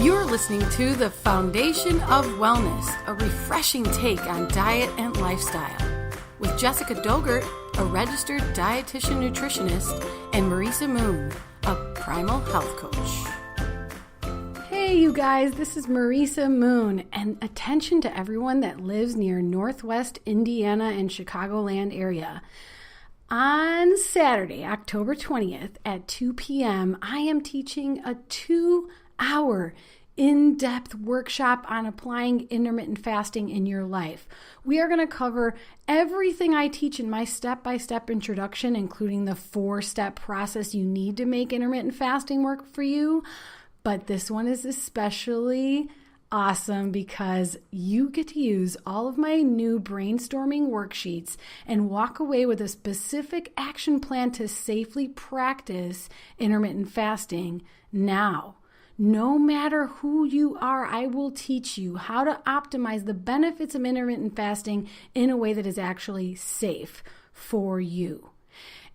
You're listening to The Foundation of Wellness, a refreshing take on diet and lifestyle, with Jessica Dogert, a registered dietitian nutritionist, and Marisa Moon, a primal health coach. Hey, you guys, this is Marisa Moon, and attention to everyone that lives near Northwest Indiana and Chicagoland area. On Saturday, October 20th at 2 p.m., I am teaching a 2-hour in-depth workshop on applying intermittent fasting in your life. We are going to cover everything I teach in my step-by-step introduction, including the 4-step process you need to make intermittent fasting work for you. But this one is especially awesome because you get to use all of my new brainstorming worksheets and walk away with a specific action plan to safely practice intermittent fasting now. No matter who you are, I will teach you how to optimize the benefits of intermittent fasting in a way that is actually safe for you.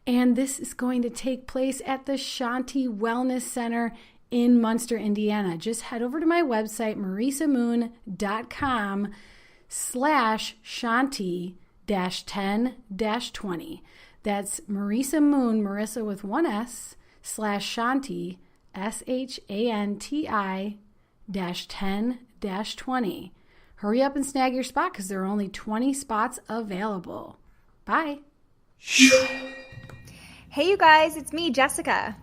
And this is going to take place at the Shanti Wellness Center in Munster, Indiana. Just head over to my website, marisamoon.com/Shanti-10-20. That's Marisa Moon, Marisa with one S, /Shanti, SHANTI-10-20. Hurry up and snag your spot because there are only 20 spots available. Bye. Hey, you guys, it's me, Jessica.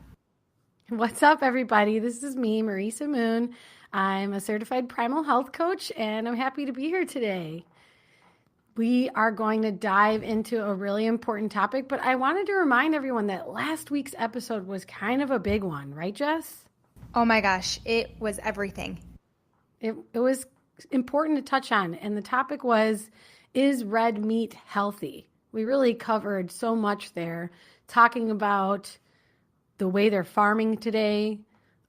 What's up, everybody? This is me, Marisa Moon. I'm a certified primal health coach, and I'm happy to be here today. We are going to dive into a really important topic, but I wanted to remind everyone that last week's episode was kind of a big one, right, Jess? Oh my gosh, it was everything. It was important to touch on, and the topic was, is red meat healthy? We really covered so much there, talking about the way they're farming today,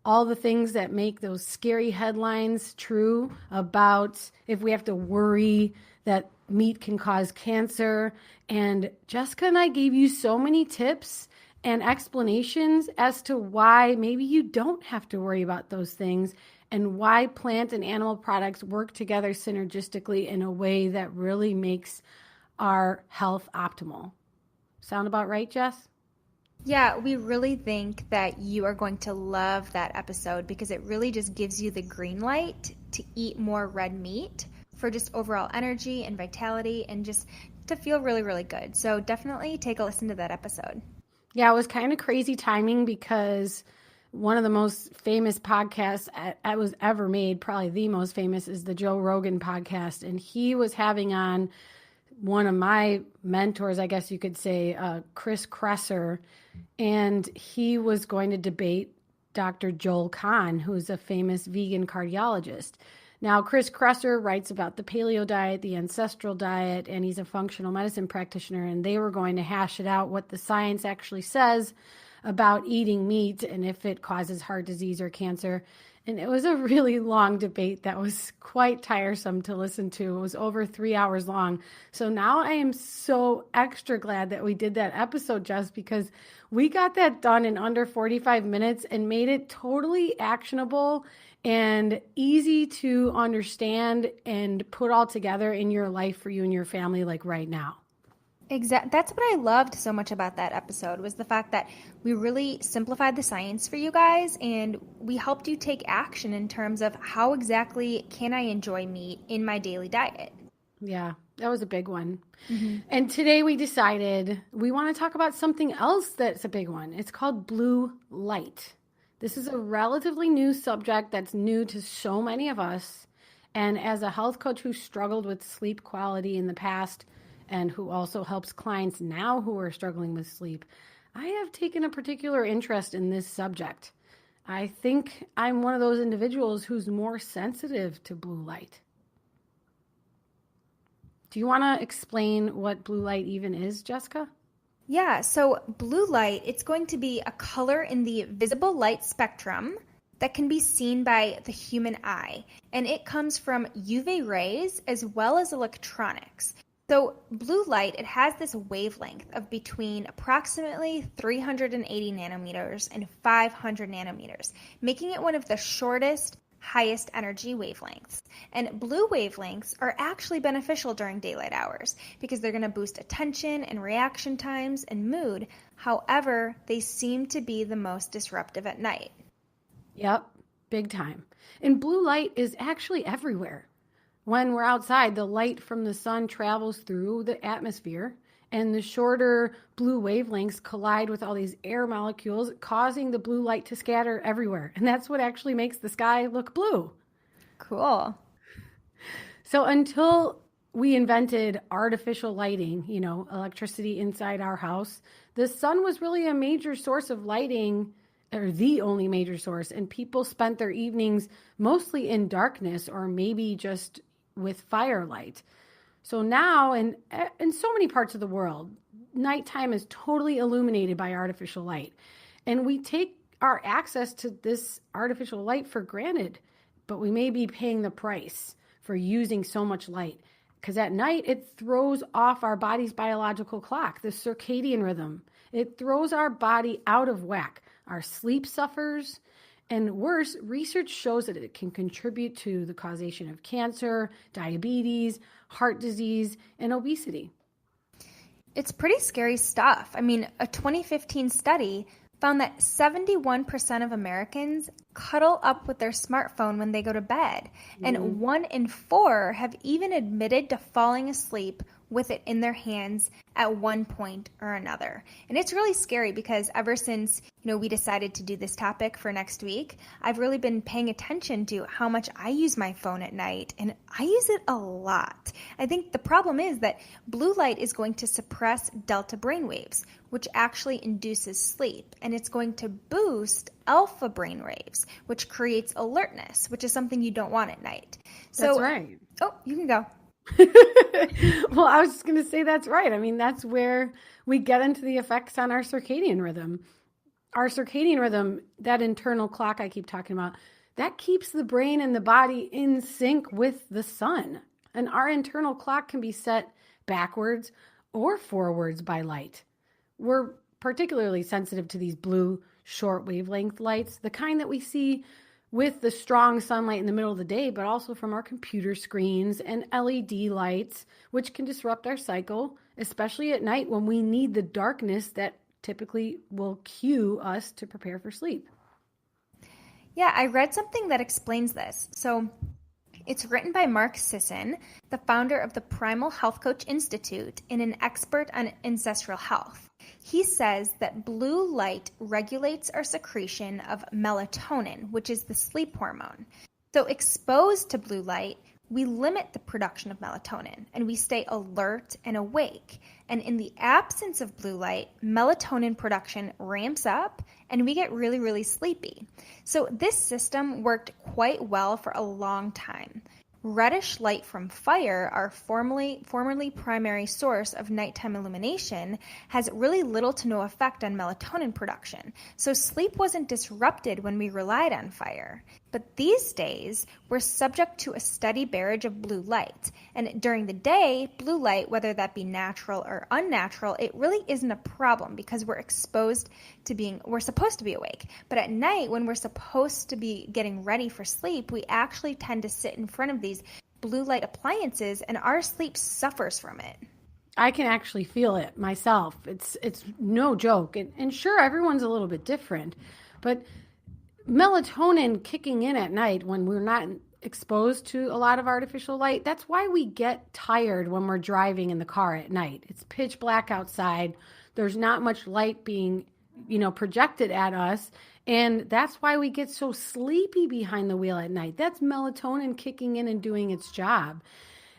all the things that make those scary headlines true about if we have to worry that meat can cause cancer. And Jessica and I gave you so many tips and explanations as to why maybe you don't have to worry about those things and why plant and animal products work together synergistically in a way that really makes our health optimal. Sound about right, Jess? Yeah, we really think that you are going to love that episode because it really just gives you the green light to eat more red meat for just overall energy and vitality and just to feel really, really good. So definitely take a listen to that episode. Yeah, it was kind of crazy timing because one of the most famous podcasts that was ever made, probably the most famous, is the Joe Rogan podcast. And he was having on one of my mentors, I guess you could say, Chris Kresser, and he was going to debate Dr. Joel Kahn, who's a famous vegan cardiologist. Now, Chris Kresser writes about the paleo diet, the ancestral diet, and he's a functional medicine practitioner, and they were going to hash it out what the science actually says about eating meat and if it causes heart disease or cancer. And it was a really long debate that was quite tiresome to listen to. It was over 3 hours long. So now I am so extra glad that we did that episode, just because we got that done in under 45 minutes and made it totally actionable and easy to understand and put all together in your life for you and your family, like right now. Exactly. That's what I loved so much about that episode, was the fact that we really simplified the science for you guys and we helped you take action in terms of how exactly can I enjoy meat in my daily diet. Yeah, that was a big one. Mm-hmm. And today we decided we want to talk about something else that's a big one. It's called blue light. This is a relatively new subject that's new to so many of us. And as a health coach who struggled with sleep quality in the past and who also helps clients now who are struggling with sleep, I have taken a particular interest in this subject. I think I'm one of those individuals who's more sensitive to blue light. Do you want to explain what blue light even is, Jessica? Yeah, so blue light, it's going to be a color in the visible light spectrum that can be seen by the human eye. And it comes from UV rays as well as electronics. So blue light, it has this wavelength of between approximately 380 nanometers and 500 nanometers, making it one of the shortest, highest energy wavelengths. And blue wavelengths are actually beneficial during daylight hours because they're going to boost attention and reaction times and mood. However, they seem to be the most disruptive at night. Yep, big time. And blue light is actually everywhere. When we're outside, the light from the sun travels through the atmosphere, and the shorter blue wavelengths collide with all these air molecules, causing the blue light to scatter everywhere. And that's what actually makes the sky look blue. Cool. So until we invented artificial lighting, electricity inside our house, the sun was really a major source of lighting, or the only major source, and people spent their evenings mostly in darkness or maybe just with firelight. So now in so many parts of the world, nighttime is totally illuminated by artificial light. And we take our access to this artificial light for granted, but we may be paying the price for using so much light. Because at night, it throws off our body's biological clock, the circadian rhythm. It throws our body out of whack. Our sleep suffers. And worse, research shows that it can contribute to the causation of cancer, diabetes, heart disease, and obesity. It's pretty scary stuff. I mean, a 2015 study found that 71% of Americans cuddle up with their smartphone when they go to bed. And 1 in 4 have even admitted to falling asleep with it in their hands at one point or another. And it's really scary because ever since, we decided to do this topic for next week, I've really been paying attention to how much I use my phone at night, and I use it a lot. I think the problem is that blue light is going to suppress delta brainwaves, which actually induces sleep, and it's going to boost alpha brainwaves, which creates alertness, which is something you don't want at night. So, that's right. Oh, you can go. Well, I was just going to say that's right. I mean, that's where we get into the effects on our circadian rhythm. Our circadian rhythm, that internal clock I keep talking about, that keeps the brain and the body in sync with the sun. And our internal clock can be set backwards or forwards by light. We're particularly sensitive to these blue short wavelength lights, the kind that we see with the strong sunlight in the middle of the day, but also from our computer screens and LED lights, which can disrupt our cycle, especially at night when we need the darkness that typically will cue us to prepare for sleep. Yeah, I read something that explains this. So it's written by Mark Sisson, the founder of the Primal Health Coach Institute and an expert on ancestral health. He says that blue light regulates our secretion of melatonin, which is the sleep hormone. So exposed to blue light, we limit the production of melatonin and we stay alert and awake. And in the absence of blue light, melatonin production ramps up and we get really, really sleepy. So this system worked quite well for a long time. Reddish light from fire, our formerly primary source of nighttime illumination, has really little to no effect on melatonin production. So sleep wasn't disrupted when we relied on fire. But these days, we're subject to a steady barrage of blue light. And during the day, blue light, whether that be natural or unnatural, it really isn't a problem because we're supposed to be awake. But at night, when we're supposed to be getting ready for sleep, we actually tend to sit in front of these blue light appliances and our sleep suffers from it. I can actually feel it myself. It's no joke. And sure, everyone's a little bit different, but melatonin kicking in at night when we're not exposed to a lot of artificial light, that's why we get tired when we're driving in the car at night. It's pitch black outside. There's not much light being, projected at us. And that's why we get so sleepy behind the wheel at night. That's melatonin kicking in and doing its job.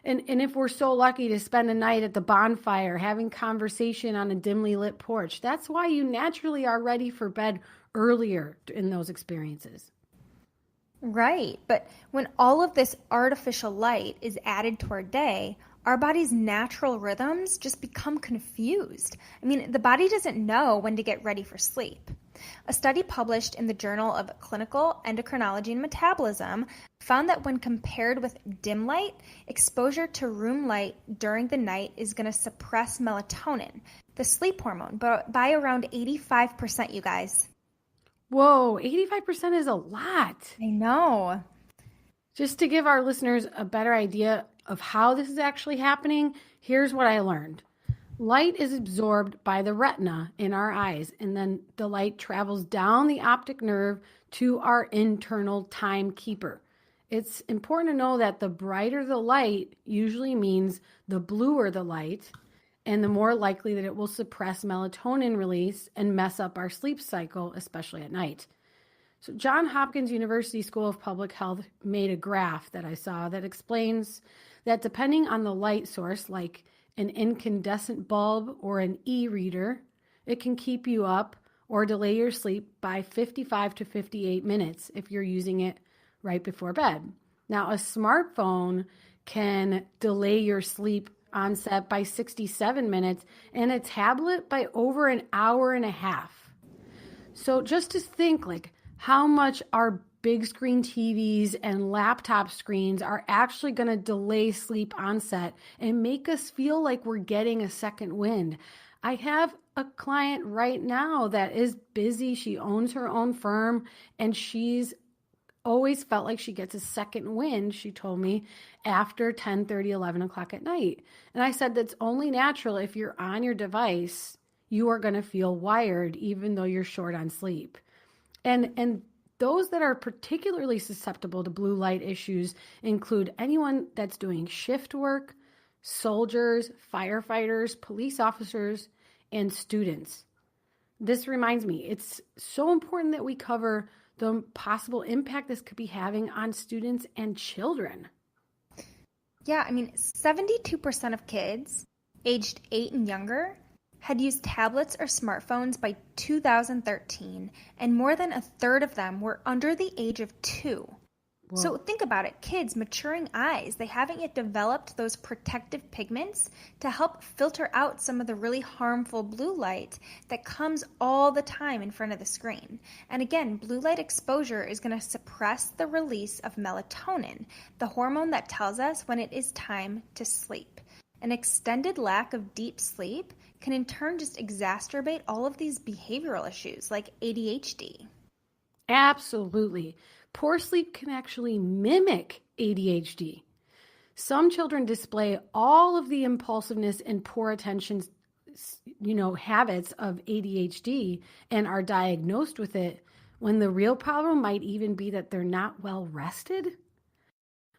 And if we're so lucky to spend a night at the bonfire, having conversation on a dimly lit porch, that's why you naturally are ready for bed earlier in those experiences. Right. But when all of this artificial light is added to our day, our body's natural rhythms just become confused. I mean, the body doesn't know when to get ready for sleep. A study published in the Journal of Clinical Endocrinology and Metabolism found that when compared with dim light, exposure to room light during the night is going to suppress melatonin, the sleep hormone, by around 85%, you guys. Whoa, 85% is a lot. I know. Just to give our listeners a better idea of how this is actually happening, here's what I learned. Light is absorbed by the retina in our eyes, and then the light travels down the optic nerve to our internal timekeeper. It's important to know that the brighter the light usually means the bluer the light, and the more likely that it will suppress melatonin release and mess up our sleep cycle, especially at night. So Johns Hopkins University School of Public Health made a graph that I saw that explains that depending on the light source, like an incandescent bulb or an e-reader, it can keep you up or delay your sleep by 55 to 58 minutes if you're using it right before bed. Now, a smartphone can delay your sleep onset by 67 minutes and a tablet by over an hour and a half. So just to think like how much our big screen TVs and laptop screens are actually going to delay sleep onset and make us feel like we're getting a second wind. I have a client right now that is busy. She owns her own firm and she's always felt like she gets a second wind, she told me, after 10:30, 11 o'clock at night. And I said that's only natural. If you're on your device, you are going to feel wired even though you're short on sleep. And those that are particularly susceptible to blue light issues include anyone that's doing shift work, soldiers, firefighters, police officers, and students. This reminds me, it's so important that we cover the possible impact this could be having on students and children. Yeah, 72% of kids aged 8 and younger had used tablets or smartphones by 2013, and more than a third of them were under the age of 2. Whoa. So think about it. Kids, maturing eyes, they haven't yet developed those protective pigments to help filter out some of the really harmful blue light that comes all the time in front of the screen. And again, blue light exposure is going to suppress the release of melatonin, the hormone that tells us when it is time to sleep. An extended lack of deep sleep can in turn just exacerbate all of these behavioral issues like ADHD. Absolutely. Poor sleep can actually mimic ADHD. Some children display all of the impulsiveness and poor attention, habits of ADHD and are diagnosed with it when the real problem might even be that they're not well rested.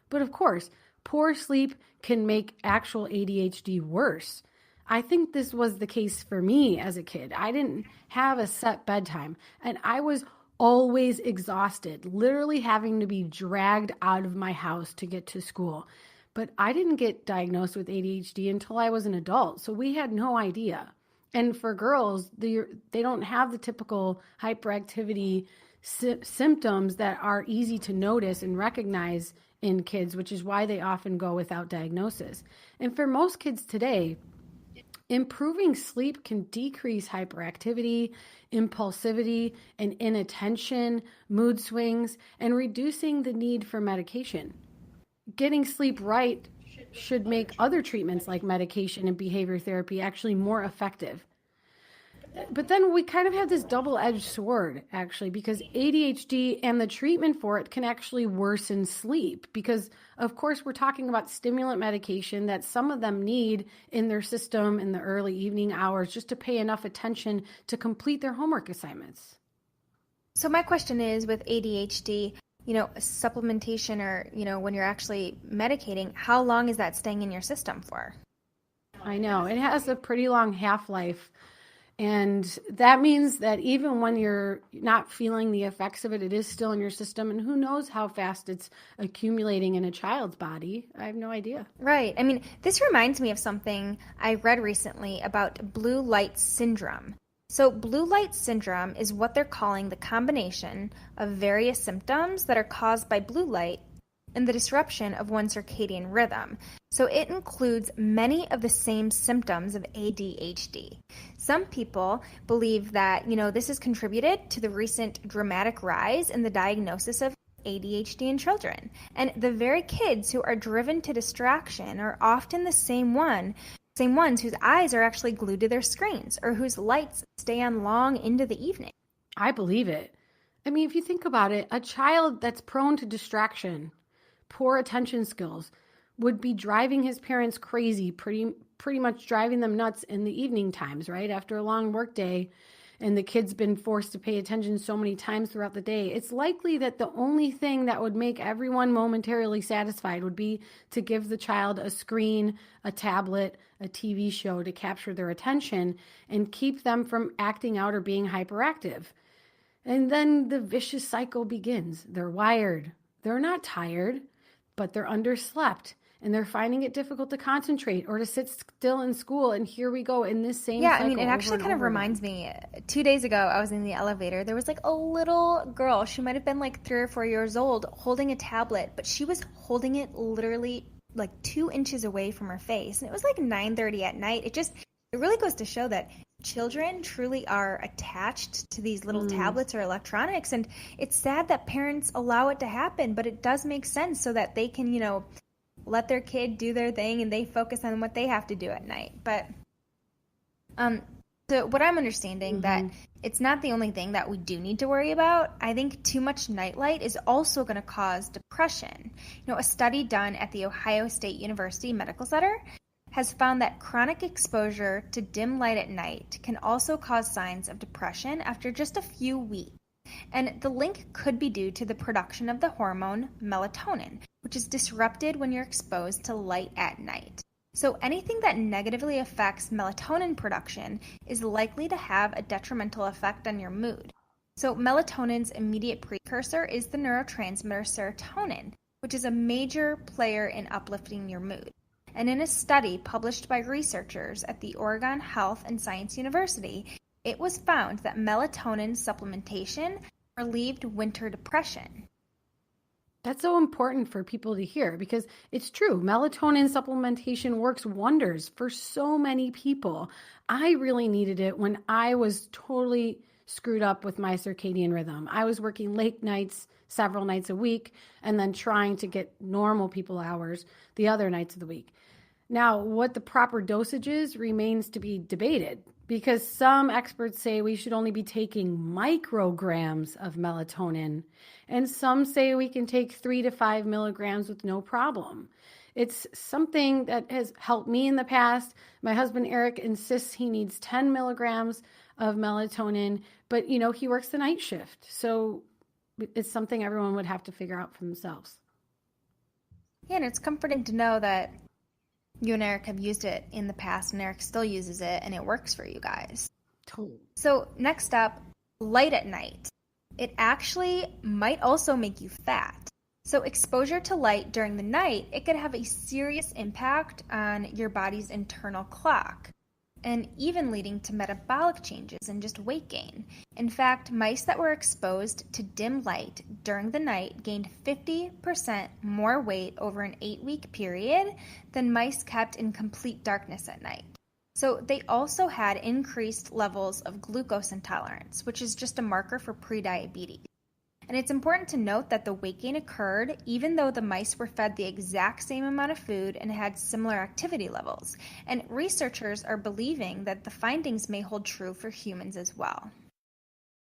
But of course, poor sleep can make actual ADHD worse. I think this was the case for me as a kid. I didn't have a set bedtime, and I was always exhausted, literally having to be dragged out of my house to get to school. But I didn't get diagnosed with ADHD until I was an adult, so we had no idea. And for girls, they don't have the typical hyperactivity symptoms that are easy to notice and recognize in kids, which is why they often go without diagnosis. And for most kids today, improving sleep can decrease hyperactivity, impulsivity, and inattention, mood swings, and reducing the need for medication. Getting sleep right should make other treatments like medication and behavior therapy actually more effective. But then we kind of have this double-edged sword, actually, because ADHD and the treatment for it can actually worsen sleep because, of course, we're talking about stimulant medication that some of them need in their system in the early evening hours just to pay enough attention to complete their homework assignments. So my question is, with ADHD, supplementation or, when you're actually medicating, how long is that staying in your system for? I know. It has a pretty long half-life. And that means that even when you're not feeling the effects of it, it is still in your system. And who knows how fast it's accumulating in a child's body. I have no idea. Right. This reminds me of something I read recently about blue light syndrome. So blue light syndrome is what they're calling the combination of various symptoms that are caused by blue light and the disruption of one's circadian rhythm. So it includes many of the same symptoms of ADHD. Some people believe that, this has contributed to the recent dramatic rise in the diagnosis of ADHD in children. And the very kids who are driven to distraction are often the same ones whose eyes are actually glued to their screens or whose lights stay on long into the evening. I believe it. If you think about it, a child that's prone to distraction poor attention skills would be driving his parents crazy, pretty much driving them nuts in the evening times, right? After a long work day and the kid's been forced to pay attention so many times throughout the day, it's likely that the only thing that would make everyone momentarily satisfied would be to give the child a screen, a tablet, a TV show to capture their attention and keep them from acting out or being hyperactive. And then the vicious cycle begins. They're wired. They're not tired, but they're underslept. And they're finding it difficult to concentrate or to sit still in school. And here we go in this same cycle. Yeah, I mean, it actually kind of reminds me, 2 days ago, I was in the elevator. There was like a little girl. She might have been like 3 or 4 years old holding a tablet, but she was holding it literally like 2 inches away from her face. And it was like 9:30 at night. It really goes to show that children truly are attached to these little tablets or electronics. And it's sad that parents allow it to happen, but it does make sense so that they can, let their kid do their thing and they focus on what they have to do at night. But so what I'm understanding that it's not the only thing that we do need to worry about. I think too much nightlight is also going to cause depression. A study done at the Ohio State University Medical Center has found that chronic exposure to dim light at night can also cause signs of depression after just a few weeks. And the link could be due to the production of the hormone melatonin, which is disrupted when you're exposed to light at night. So anything that negatively affects melatonin production is likely to have a detrimental effect on your mood. So melatonin's immediate precursor is the neurotransmitter serotonin, which is a major player in uplifting your mood. And in a study published by researchers at the Oregon Health and Science University, it was found that melatonin supplementation relieved winter depression. That's so important for people to hear because it's true. Melatonin supplementation works wonders for so many people. I really needed it when I was totally screwed up with my circadian rhythm. I was working late nights, several nights a week, and then trying to get normal people hours the other nights of the week. Now, what the proper dosage is remains to be debated because some experts say we should only be taking micrograms of melatonin, and some say we can take 3 to 5 milligrams with no problem. It's something that has helped me in the past. My husband, Eric, insists he needs 10 milligrams of melatonin, but, he works the night shift. So it's something everyone would have to figure out for themselves. Yeah, and it's comforting to know that you and Eric have used it in the past, and Eric still uses it, and it works for you guys. Totally. So next up, light at night. It actually might also make you fat. So exposure to light during the night, it could have a serious impact on your body's internal clock, and even leading to metabolic changes and just weight gain. In fact, mice that were exposed to dim light during the night gained 50% more weight over an 8-week period than mice kept in complete darkness at night. So they also had increased levels of glucose intolerance, which is just a marker for prediabetes. And it's important to note that the weight gain occurred even though the mice were fed the exact same amount of food and had similar activity levels. And researchers are believing that the findings may hold true for humans as well.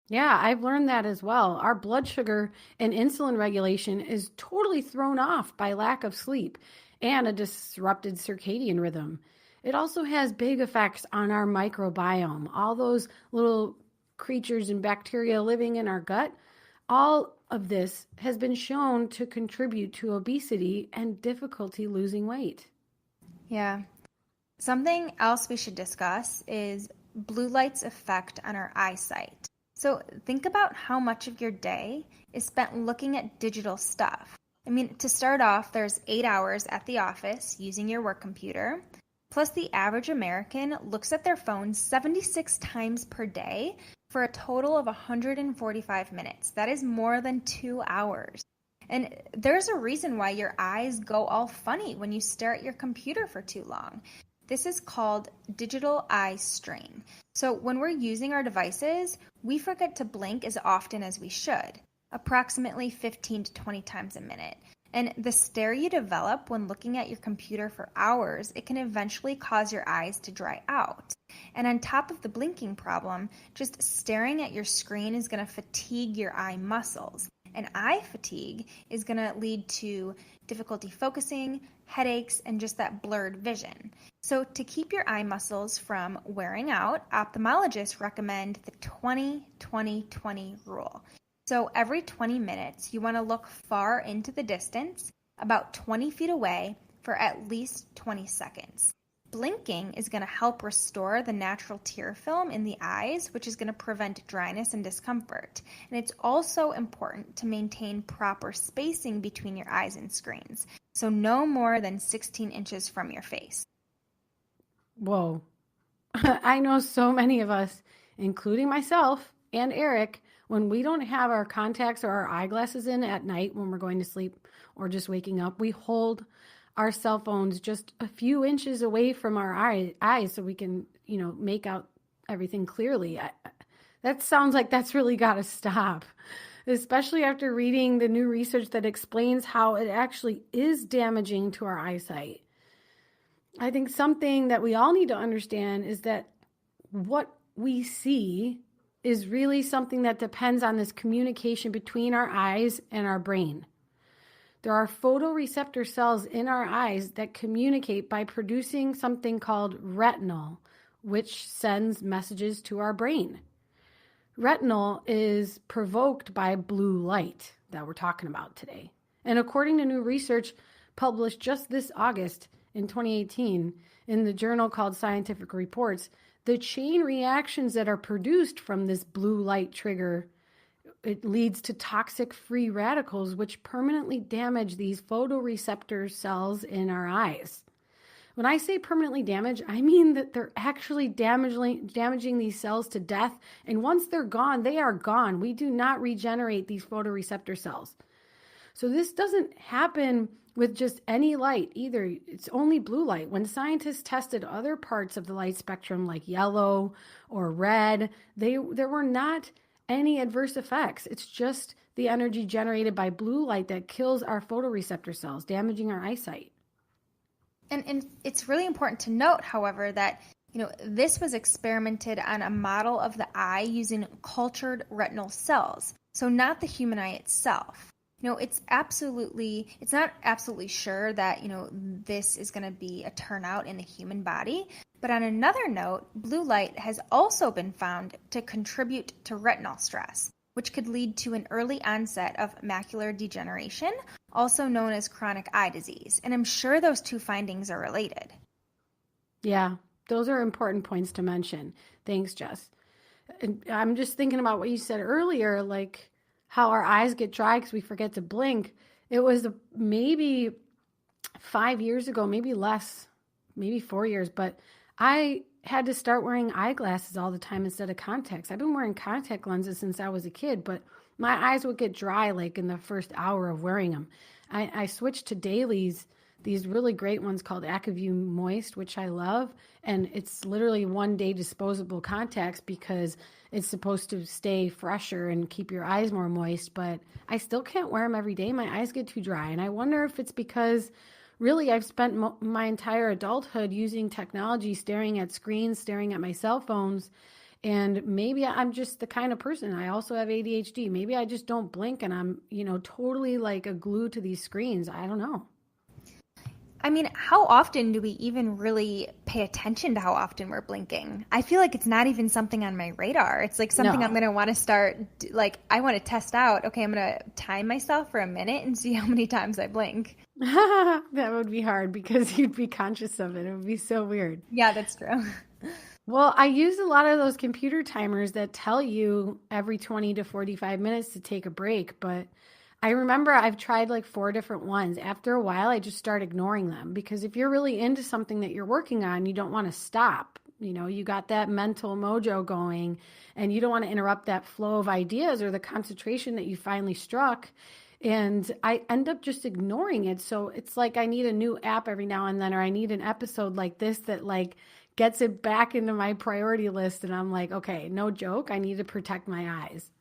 Yeah, I've learned that as well. Our blood sugar and insulin regulation is totally thrown off by lack of sleep and a disrupted circadian rhythm. It also has big effects on our microbiome, all those little creatures and bacteria living in our gut. All of this has been shown to contribute to obesity and difficulty losing weight. Yeah. Something else we should discuss is blue light's effect on our eyesight. So think about how much of your day is spent looking at digital stuff. I mean, to start off, there's 8 hours at the office using your work computer. Plus, the average American looks at their phone 76 times per day for a total of 145 minutes. That is more than 2 hours. And there's a reason why your eyes go all funny when you stare at your computer for too long. This is called digital eye strain. So when we're using our devices, we forget to blink as often as we should, approximately 15 to 20 times a minute. And the stare you develop when looking at your computer for hours, it can eventually cause your eyes to dry out. And on top of the blinking problem, just staring at your screen is going to fatigue your eye muscles. And eye fatigue is going to lead to difficulty focusing, headaches, and just that blurred vision. So to keep your eye muscles from wearing out, ophthalmologists recommend the 20-20-20 rule. So every 20 minutes, you want to look far into the distance, about 20 feet away, for at least 20 seconds. Blinking is going to help restore the natural tear film in the eyes, which is going to prevent dryness and discomfort. And it's also important to maintain proper spacing between your eyes and screens, so no more than 16 inches from your face. Whoa. I know so many of us, including myself and Eric, when we don't have our contacts or our eyeglasses in at night when we're going to sleep or just waking up, we hold our cell phones just a few inches away from our eyes so we can, make out everything clearly. That sounds like that's really got to stop, especially after reading the new research that explains how it actually is damaging to our eyesight. I think something that we all need to understand is that what we see is really something that depends on this communication between our eyes and our brain. There are photoreceptor cells in our eyes that communicate by producing something called retinal, which sends messages to our brain. Retinal is provoked by blue light that we're talking about today. And according to new research published just this August in 2018 in the journal called Scientific Reports, the chain reactions that are produced from this blue light trigger, it leads to toxic free radicals, which permanently damage these photoreceptor cells in our eyes. When I say permanently damage, I mean that they're actually damaging these cells to death. And once they're gone, they are gone. We do not regenerate these photoreceptor cells. So this doesn't happen with just any light either. It's only blue light. When scientists tested other parts of the light spectrum like yellow or red, there were not any adverse effects. It's just the energy generated by blue light that kills our photoreceptor cells, damaging our eyesight. And it's really important to note, however, that this was experimented on a model of the eye using cultured retinal cells, so not the human eye itself. It's not absolutely sure that, this is going to be a turnout in the human body. But on another note, blue light has also been found to contribute to retinal stress, which could lead to an early onset of macular degeneration, also known as chronic eye disease. And I'm sure those two findings are related. Yeah, those are important points to mention. Thanks, Jess. And I'm just thinking about what you said earlier, like how our eyes get dry because we forget to blink. It was maybe 5 years ago, maybe less, maybe 4 years, but I had to start wearing eyeglasses all the time instead of contacts. I've been wearing contact lenses since I was a kid, but my eyes would get dry like in the first hour of wearing them. I switched to dailies, these really great ones called AccuView Moist, which I love. And it's literally 1 day disposable contacts because it's supposed to stay fresher and keep your eyes more moist, but I still can't wear them every day. My eyes get too dry. And I wonder if it's because really I've spent my entire adulthood using technology, staring at screens, staring at my cell phones. And maybe I'm just the kind of person, I also have ADHD. Maybe I just don't blink and I'm, totally like a glue to these screens. I don't know. I mean, how often do we even really pay attention to how often we're blinking? I feel like it's not even something on my radar. It's like something I'm going to want to start, I want to test out. Okay, I'm going to time myself for a minute and see how many times I blink. That would be hard because you'd be conscious of it. It would be so weird. Yeah, that's true. Well, I use a lot of those computer timers that tell you every 20 to 45 minutes to take a break, but I remember I've tried like 4 different ones. After a while, I just start ignoring them because if you're really into something that you're working on, you don't want to stop. You got that mental mojo going and you don't want to interrupt that flow of ideas or the concentration that you finally struck. And I end up just ignoring it. So it's like I need a new app every now and then, or I need an episode like this that like gets it back into my priority list. And I'm like, okay, no joke. I need to protect my eyes.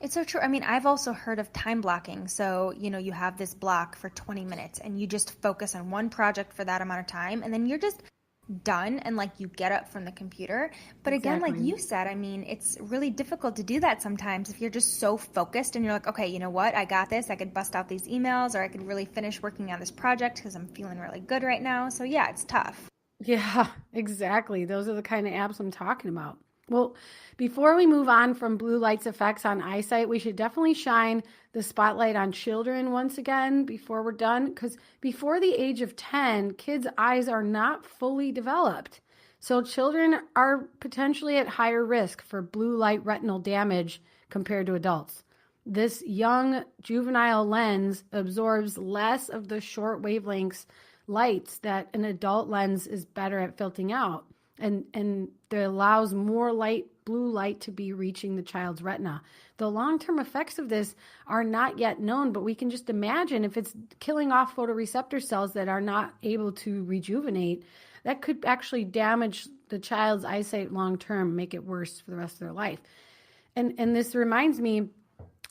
It's so true. I mean, I've also heard of time blocking. So, you have this block for 20 minutes and you just focus on one project for that amount of time. And then you're just done and like you get up from the computer. But again, like Exactly. you said, I mean, it's really difficult to do that sometimes if you're just so focused and you're like, okay, you know what? I got this. I could bust out these emails, or I could really finish working on this project because I'm feeling really good right now. So yeah, it's tough. Yeah, exactly. Those are the kind of apps I'm talking about. Well, before we move on from blue light's effects on eyesight, we should definitely shine the spotlight on children once again before we're done, because before the age of 10, kids' eyes are not fully developed. So children are potentially at higher risk for blue light retinal damage compared to adults. This young juvenile lens absorbs less of the short wavelengths lights that an adult lens is better at filtering out, and that allows more light, blue light, to be reaching the child's retina. The long-term effects of this are not yet known, but we can just imagine if it's killing off photoreceptor cells that are not able to rejuvenate, that could actually damage the child's eyesight long-term, make it worse for the rest of their life. And this reminds me,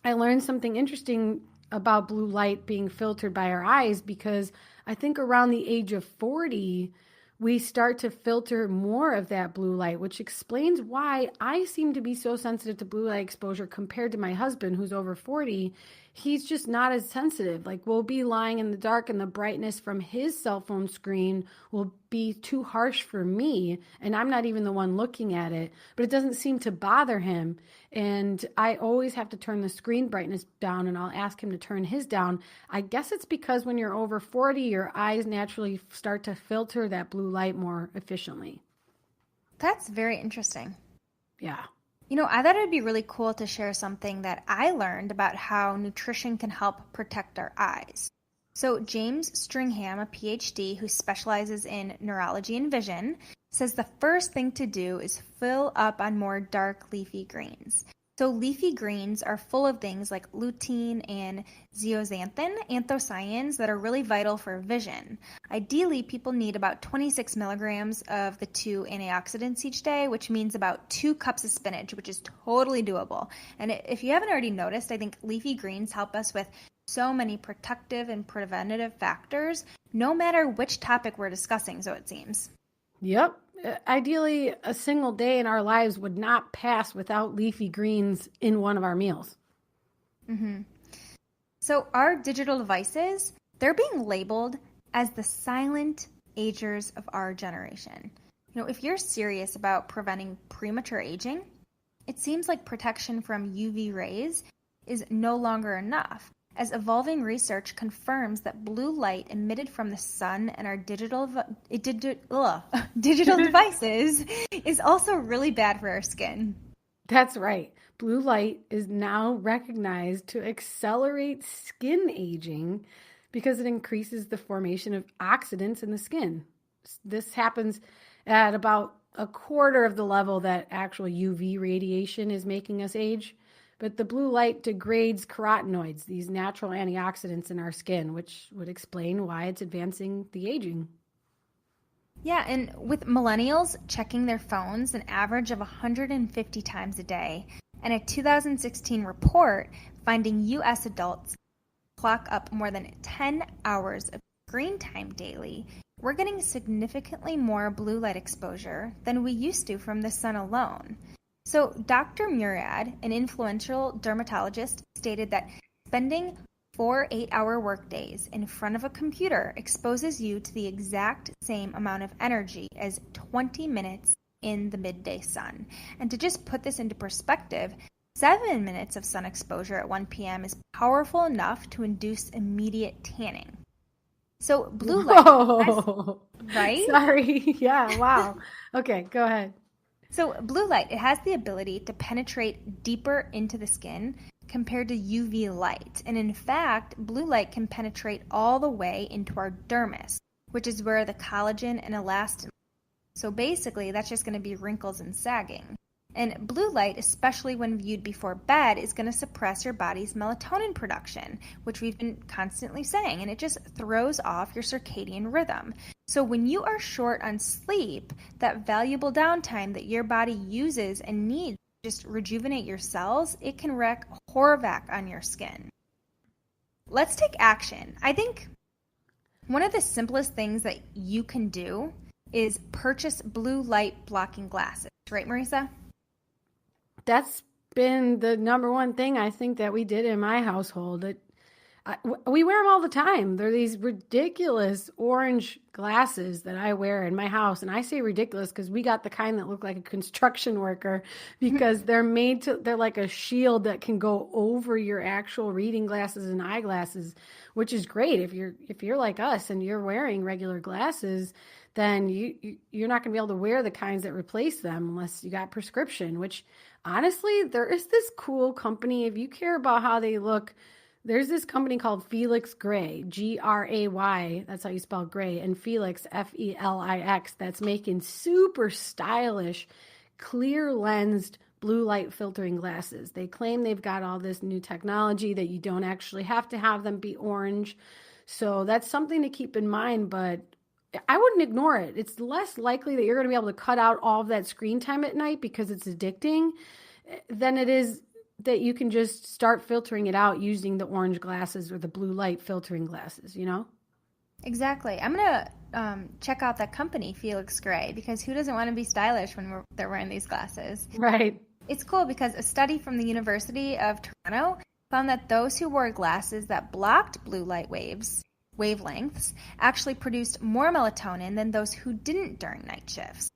I learned something interesting about blue light being filtered by our eyes, because I think around the age of 40, we start to filter more of that blue light, which explains why I seem to be so sensitive to blue light exposure compared to my husband, who's over 40. He's just not as sensitive. Like, we'll be lying in the dark and the brightness from his cell phone screen will be too harsh for me, and I'm not even the one looking at it, but it doesn't seem to bother him. And I always have to turn the screen brightness down, and I'll ask him to turn his down. I guess it's because when you're over 40, your eyes naturally start to filter that blue light more efficiently. That's very interesting. Yeah. You know, I thought it would be really cool to share something that I learned about how nutrition can help protect our eyes. So James Stringham, a PhD who specializes in neurology and vision, says the first thing to do is fill up on more dark leafy greens. So leafy greens are full of things like lutein and zeaxanthin, anthocyanins, that are really vital for vision. Ideally, people need about 26 milligrams of the two antioxidants each day, which means about 2 cups of spinach, which is totally doable. And if you haven't already noticed, I think leafy greens help us with so many protective and preventative factors, no matter which topic we're discussing, so it seems. Yep. Ideally, a single day in our lives would not pass without leafy greens in one of our meals. Mm-hmm. So our digital devices, they're being labeled as the silent agers of our generation. You know, if you're serious about preventing premature aging, it seems like protection from UV rays is no longer enough, as evolving research confirms that blue light emitted from the sun and our digital devices is also really bad for our skin. That's right. Blue light is now recognized to accelerate skin aging because it increases the formation of oxidants in the skin. This happens at about a quarter of the level that actual UV radiation is making us age. But the blue light degrades carotenoids, these natural antioxidants in our skin, which would explain why it's advancing the aging. Yeah, and with millennials checking their phones an average of 150 times a day, and a 2016 report finding U.S. adults clock up more than 10 hours of screen time daily, we're getting significantly more blue light exposure than we used to from the sun alone. So Dr. Murad, an influential dermatologist, stated that spending 4 8-hour workdays in front of a computer exposes you to the exact same amount of energy as 20 minutes in the midday sun. And to just put this into perspective, 7 minutes of sun exposure at 1 p.m. is powerful enough to induce immediate tanning. So blue light, Whoa. right? Sorry. Yeah, wow. Okay, go ahead. So blue light, it has the ability to penetrate deeper into the skin compared to UV light. And in fact, blue light can penetrate all the way into our dermis, which is where the collagen and elastin. So basically, that's just going to be wrinkles and sagging. And blue light, especially when viewed before bed, is going to suppress your body's melatonin production, which we've been constantly saying, and it just throws off your circadian rhythm. So when you are short on sleep, that valuable downtime that your body uses and needs to just rejuvenate your cells, it can wreak havoc on your skin. Let's take action. I think one of the simplest things that you can do is purchase blue light blocking glasses. Right, Marisa? That's been the number one thing I think that we did in my household. We wear them all the time. They're these ridiculous orange glasses that I wear in my house. And I say ridiculous because we got the kind that look like a construction worker because they're like a shield that can go over your actual reading glasses and eyeglasses, which is great. If you're like us and you're wearing regular glasses, then you're not going to be able to wear the kinds that replace them unless you got prescription, which honestly, there is this cool company. If you care about how they look, there's this company called Felix Gray, Gray. That's how you spell gray. And Felix, Felix, that's making super stylish, clear lensed blue light filtering glasses. They claim they've got all this new technology that you don't actually have to have them be orange. So that's something to keep in mind, but I wouldn't ignore it. It's less likely that you're going to be able to cut out all of that screen time at night because it's addicting than it is that you can just start filtering it out using the orange glasses or the blue light filtering glasses, you know? Exactly. I'm going to check out that company, Felix Gray, because who doesn't want to be stylish when they're wearing these glasses? Right. It's cool because a study from the University of Toronto found that those who wore glasses that blocked blue light wavelengths actually produced more melatonin than those who didn't during night shifts.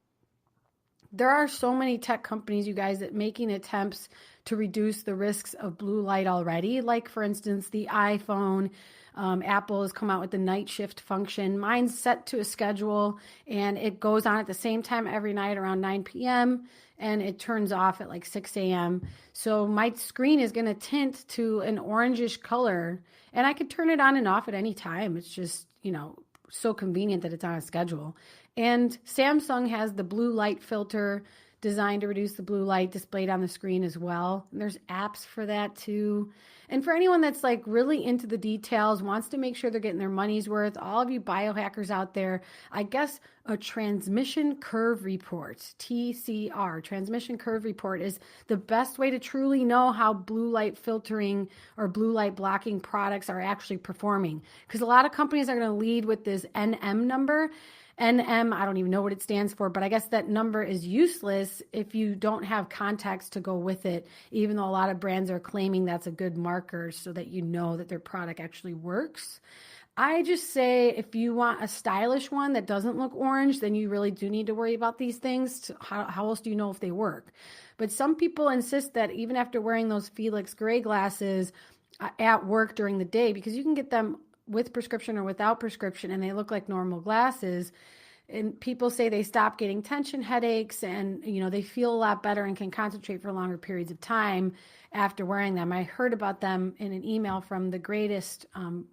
There are so many tech companies, you guys, that making attempts to reduce the risks of blue light already. Like, for instance, the iPhone, Apple has come out with the night shift function. Mine's set to a schedule and it goes on at the same time every night around 9 p.m. and it turns off at like 6 a.m. So my screen is going to tint to an orangish color and I could turn it on and off at any time. It's just, so convenient that it's on a schedule. And Samsung has the blue light filter designed to reduce the blue light displayed on the screen as well. And there's apps for that too. And for anyone that's like really into the details, wants to make sure they're getting their money's worth, all of you biohackers out there, I guess a transmission curve report, TCR, transmission curve report, is the best way to truly know how blue light filtering or blue light blocking products are actually performing. Because a lot of companies are going to lead with this NM number. NM, I don't even know what it stands for, but I guess that number is useless if you don't have context to go with it, even though a lot of brands are claiming that's a good marker so that you know that their product actually works. I just say if you want a stylish one that doesn't look orange, then you really do need to worry about these things. How else do you know if they work? But some people insist that even after wearing those Felix Gray glasses at work during the day, because you can get them with prescription or without prescription, and they look like normal glasses. And people say they stop getting tension headaches and, they feel a lot better and can concentrate for longer periods of time after wearing them. I heard about them in an email from the greatest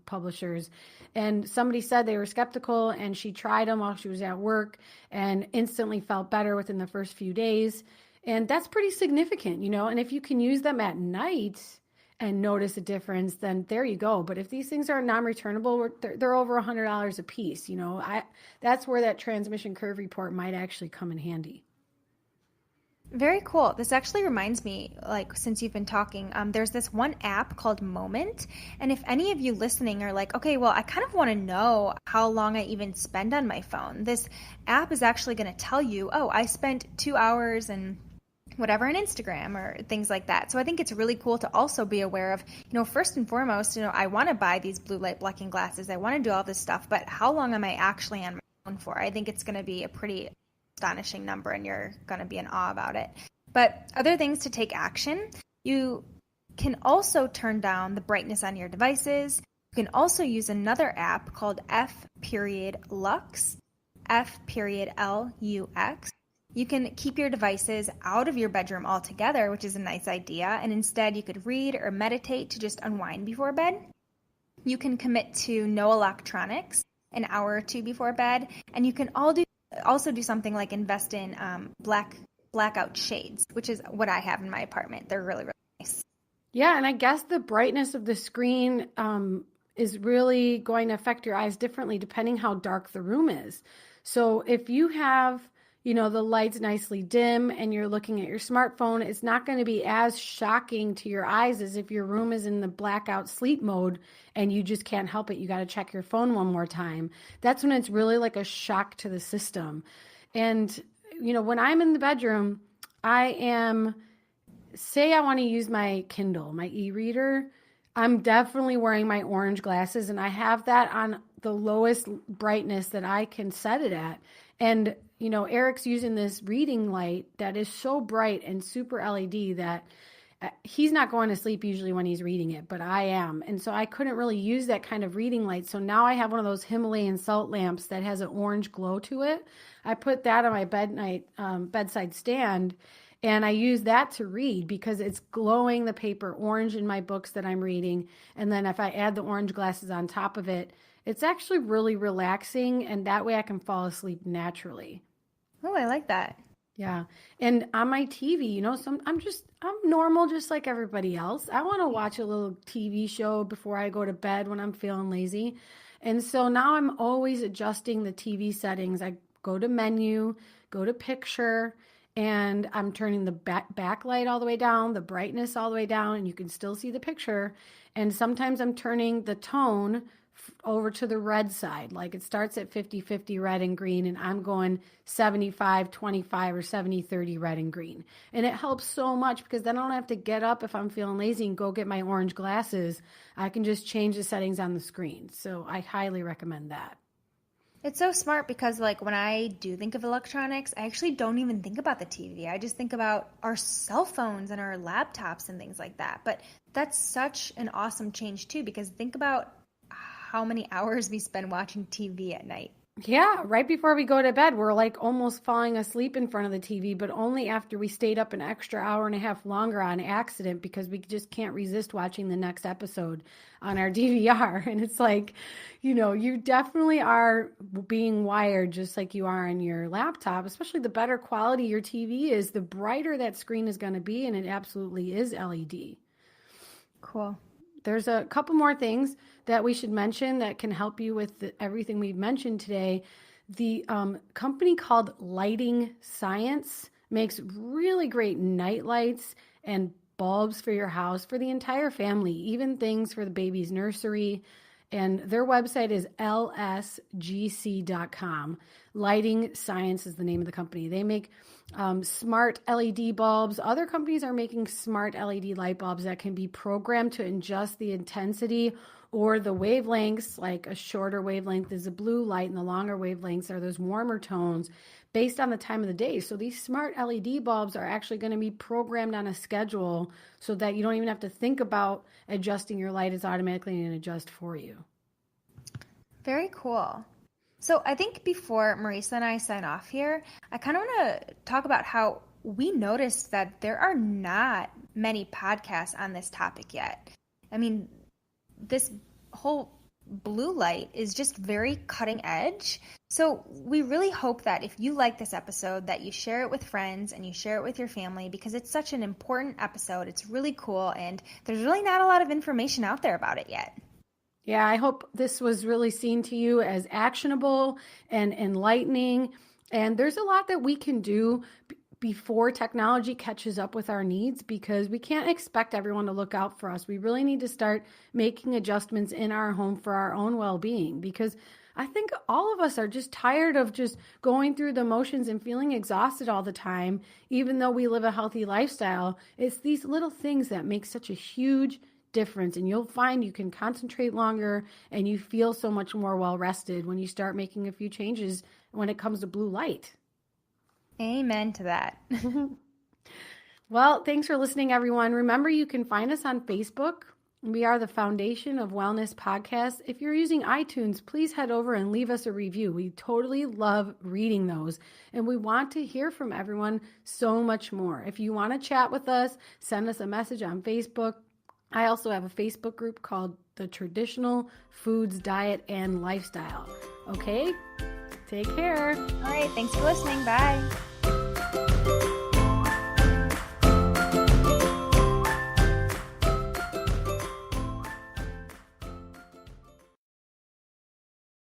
publishers. And somebody said they were skeptical and she tried them while she was at work and instantly felt better within the first few days. And that's pretty significant, and if you can use them at night and notice a difference, then there you go. But if these things are non-returnable, they're over $100 a piece. That's where that transmission curve report might actually come in handy. Very cool. This actually reminds me, since you've been talking, there's this one app called Moment. And if any of you listening are like, okay, well, I kind of want to know how long I even spend on my phone, this app is actually going to tell you, oh, I spent 2 hours and whatever on Instagram or things like that. So I think it's really cool to also be aware of, first and foremost, I want to buy these blue light blocking glasses. I want to do all this stuff, but how long am I actually on my phone for? I think it's going to be a pretty astonishing number and you're going to be in awe about it. But other things to take action, you can also turn down the brightness on your devices. You can also use another app called F.Lux, F.Lux. You can keep your devices out of your bedroom altogether, which is a nice idea, and instead you could read or meditate to just unwind before bed. You can commit to no electronics an hour or two before bed, and you can also do something like invest in blackout shades, which is what I have in my apartment. They're really, really nice. Yeah, and I guess the brightness of the screen is really going to affect your eyes differently depending how dark the room is. So if you have the light's nicely dim and you're looking at your smartphone, it's not going to be as shocking to your eyes as if your room is in the blackout sleep mode and you just can't help it. You got to check your phone one more time. That's when it's really like a shock to the system. And, when I'm in the bedroom, say I want to use my Kindle, my e-reader, I'm definitely wearing my orange glasses and I have that on the lowest brightness that I can set it at. And, Eric's using this reading light that is so bright and super LED that he's not going to sleep usually when he's reading it, but I am. And so I couldn't really use that kind of reading light. So now I have one of those Himalayan salt lamps that has an orange glow to it. I put that on my bedside stand, and I use that to read because it's glowing the paper orange in my books that I'm reading. And then if I add the orange glasses on top of it, it's actually really relaxing, and that way I can fall asleep naturally. Oh, I like that. Yeah. And on my TV, I'm normal just like everybody else. I want to watch a little TV show before I go to bed when I'm feeling lazy. And so now I'm always adjusting the TV settings. I go to menu, go to picture, and I'm turning the backlight all the way down, the brightness all the way down, and you can still see the picture. And sometimes I'm turning the tone over to the red side. Like it starts at 50-50 red and green, and I'm going 75-25 or 70-30 red and green. And it helps so much because then I don't have to get up if I'm feeling lazy and go get my orange glasses. I can just change the settings on the screen. So I highly recommend that. It's so smart because when I do think of electronics, I actually don't even think about the TV. I just think about our cell phones and our laptops and things like that. But that's such an awesome change too, because think about how many hours we spend watching TV at night. Yeah, right before we go to bed, we're like almost falling asleep in front of the TV, but only after we stayed up an extra hour and a half longer on accident because we just can't resist watching the next episode on our DVR. And it's like, you definitely are being wired just like you are on your laptop, especially the better quality your TV is, the brighter that screen is going to be, and it absolutely is LED. Cool. There's a couple more things that we should mention that can help you with everything we've mentioned today. The company called Lighting Science makes really great night lights and bulbs for your house for the entire family, even things for the baby's nursery. And their website is lsgc.com. Lighting Science is the name of the company. They make smart LED bulbs. Other companies are making smart LED light bulbs that can be programmed to adjust the intensity or the wavelengths. Like a shorter wavelength is a blue light and the longer wavelengths are those warmer tones based on the time of the day. So these smart LED bulbs are actually going to be programmed on a schedule so that you don't even have to think about adjusting your light. It's automatically going to adjust for you. Very cool. So I think before Marisa and I sign off here, I kind of want to talk about how we noticed that there are not many podcasts on this topic yet. I mean, this whole blue light is just very cutting edge. So we really hope that if you like this episode, that you share it with friends and you share it with your family, because it's such an important episode. It's really cool, and there's really not a lot of information out there about it yet. Yeah, I hope this was really seen to you as actionable and enlightening. And there's a lot that we can do before technology catches up with our needs, because we can't expect everyone to look out for us. We really need to start making adjustments in our home for our own well-being, because I think all of us are just tired of just going through the motions and feeling exhausted all the time, even though we live a healthy lifestyle. It's these little things that make such a huge difference, and you'll find you can concentrate longer and you feel so much more well-rested when you start making a few changes when it comes to blue light. Amen to that. Well, thanks for listening, everyone. Remember, you can find us on Facebook. We are the Foundation of Wellness Podcast. If you're using iTunes, please head over and leave us a review. We totally love reading those, and we want to hear from everyone so much more. If you want to chat with us, send us a message on Facebook. I also have a Facebook group called The Traditional Foods, Diet, and Lifestyle. Okay? Take care. All right. Thanks for listening. Bye.